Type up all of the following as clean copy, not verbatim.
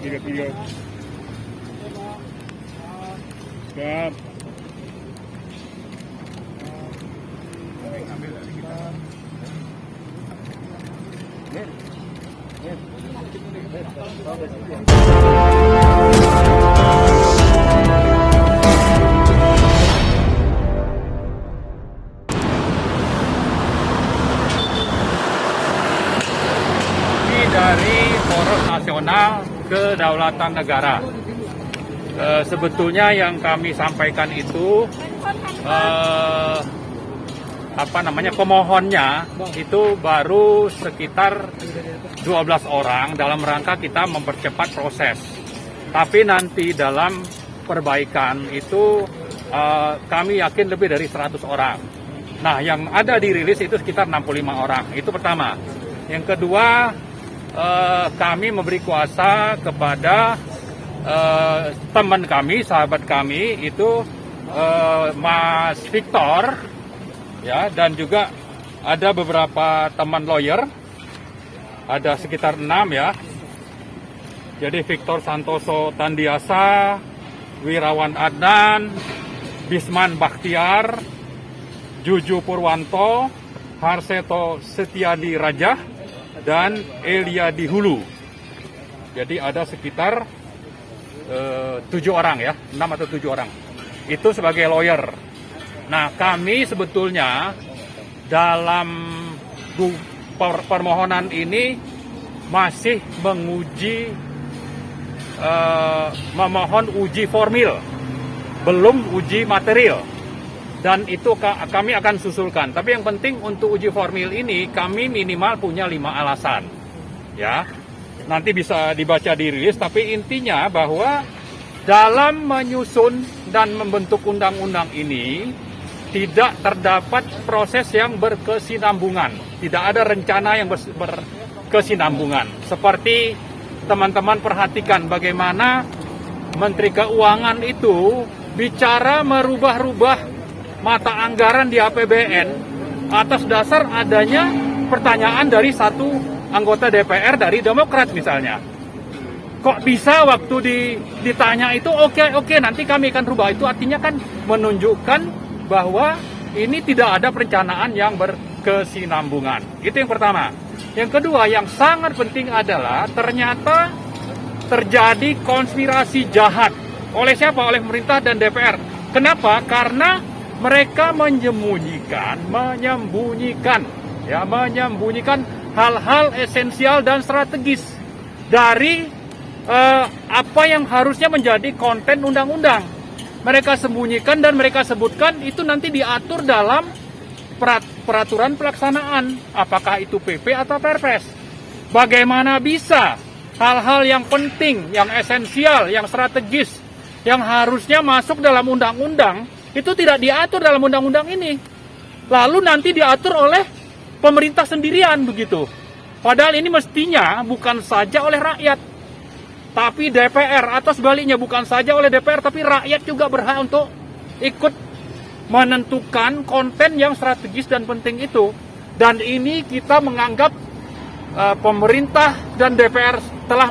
Tiga. Siap. Dari Poros Nasional Kedaulatan Negara. Sebetulnya yang kami sampaikan itu pemohonnya itu baru sekitar 12 orang dalam rangka kita mempercepat proses. Tapi nanti dalam perbaikan itu kami yakin lebih dari 100 orang. Nah, yang ada dirilis itu sekitar 65 orang. Itu pertama. Yang kedua, kami memberi kuasa kepada teman kami, sahabat kami itu Mas Victor, ya, dan juga ada beberapa teman lawyer, ada sekitar 6 ya. Jadi Victor Santoso Tandiasa, Wirawan Adnan, Bisman Bakhtiar, Juju Purwanto, Harseto Setiadi Raja, dan Elia di Hulu. Jadi ada sekitar 7 orang ya, 6 atau 7 orang. Itu sebagai lawyer. Nah, kami sebetulnya dalam permohonan ini masih menguji, memohon uji formil, belum uji material. Dan itu kami akan susulkan. Tapi yang penting untuk uji formil ini kami minimal punya 5 alasan. Ya, nanti bisa dibaca di rilis. Tapi intinya bahwa dalam menyusun dan membentuk undang-undang ini tidak terdapat proses yang berkesinambungan. Tidak ada rencana yang berkesinambungan. Seperti teman-teman perhatikan bagaimana Menteri Keuangan itu bicara merubah-rubah mata anggaran di APBN atas dasar adanya pertanyaan dari satu anggota DPR dari Demokrat misalnya. Kok bisa waktu ditanya itu oke, nanti kami akan rubah. Itu artinya kan menunjukkan bahwa ini tidak ada perencanaan yang berkesinambungan. Itu yang pertama. Yang kedua, yang sangat penting adalah ternyata terjadi konspirasi jahat. Oleh siapa? Oleh pemerintah dan DPR. Kenapa? Karena mereka menyembunyikan hal-hal esensial dan strategis dari apa yang harusnya menjadi konten undang-undang. Mereka sembunyikan dan mereka sebutkan itu nanti diatur dalam peraturan pelaksanaan, apakah itu PP atau Perpres. Bagaimana bisa hal-hal yang penting, yang esensial, yang strategis, yang harusnya masuk dalam undang-undang itu tidak diatur dalam undang-undang ini. Lalu nanti diatur oleh pemerintah sendirian begitu. Padahal ini mestinya bukan saja oleh rakyat, tapi DPR, atau sebaliknya bukan saja oleh DPR, tapi rakyat juga berhak untuk ikut menentukan konten yang strategis dan penting itu. Dan ini kita menganggap pemerintah dan DPR telah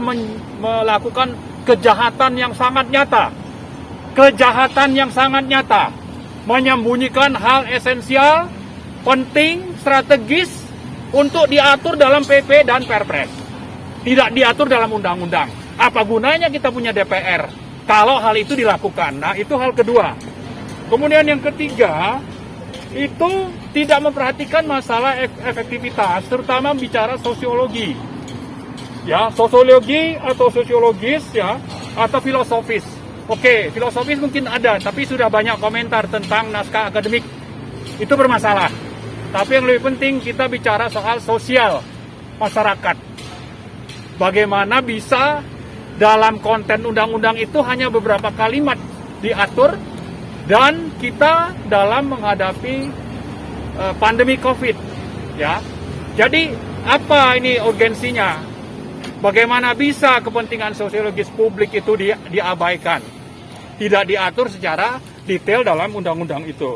melakukan kejahatan yang sangat nyata. Kejahatan yang sangat nyata, menyembunyikan hal esensial, penting, strategis untuk diatur dalam PP dan Perpres. Tidak diatur dalam undang-undang. Apa gunanya kita punya DPR kalau hal itu dilakukan? Nah, itu hal kedua. Kemudian yang ketiga, itu tidak memperhatikan masalah efektivitas, terutama bicara sosiologi. Ya, sosiologi atau sosiologis ya, atau filosofis. Oke, filosofis mungkin ada, tapi sudah banyak komentar tentang naskah akademik. Itu bermasalah. Tapi yang lebih penting kita bicara soal sosial masyarakat. Bagaimana bisa dalam konten undang-undang itu hanya beberapa kalimat diatur, dan kita dalam menghadapi pandemi COVID. Ya, jadi apa ini urgensinya? Bagaimana bisa kepentingan sosiologis publik itu diabaikan? Tidak diatur secara detail dalam undang-undang itu.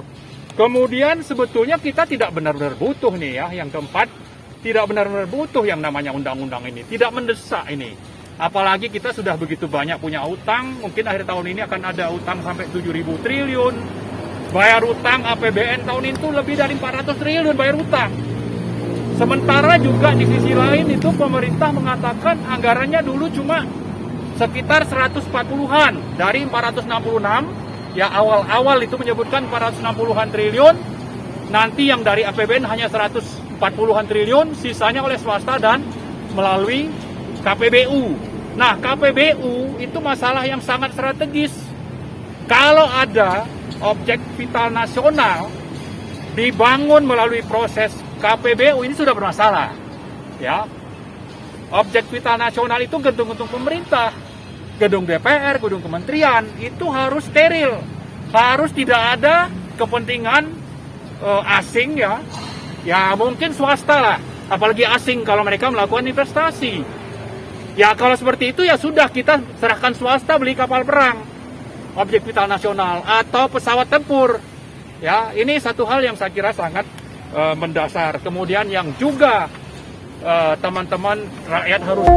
Kemudian sebetulnya kita tidak benar-benar butuh nih ya. Yang keempat, tidak benar-benar butuh yang namanya undang-undang ini. Tidak mendesak ini. Apalagi kita sudah begitu banyak punya utang, mungkin akhir tahun ini akan ada utang sampai 7.000 triliun. Bayar utang APBN tahun itu lebih dari 400 triliun bayar utang. Sementara juga di sisi lain itu pemerintah mengatakan anggarannya dulu cuma sekitar 140-an dari 466, ya awal-awal itu menyebutkan 460-an triliun, nanti yang dari APBN hanya 140-an triliun, sisanya oleh swasta dan melalui KPBU. Nah, KPBU itu masalah yang sangat strategis. Kalau ada objek vital nasional dibangun melalui proses KPBU, ini sudah bermasalah. Ya, objek vital nasional itu gedung-gedung pemerintah, gedung DPR, gedung kementerian, itu harus steril, harus tidak ada kepentingan asing ya. Ya mungkin swasta lah, apalagi asing kalau mereka melakukan investasi. Ya kalau seperti itu ya sudah, kita serahkan swasta beli kapal perang, objek vital nasional atau pesawat tempur. Ya, ini satu hal yang saya kira sangat mendasar. Kemudian yang juga teman-teman rakyat harus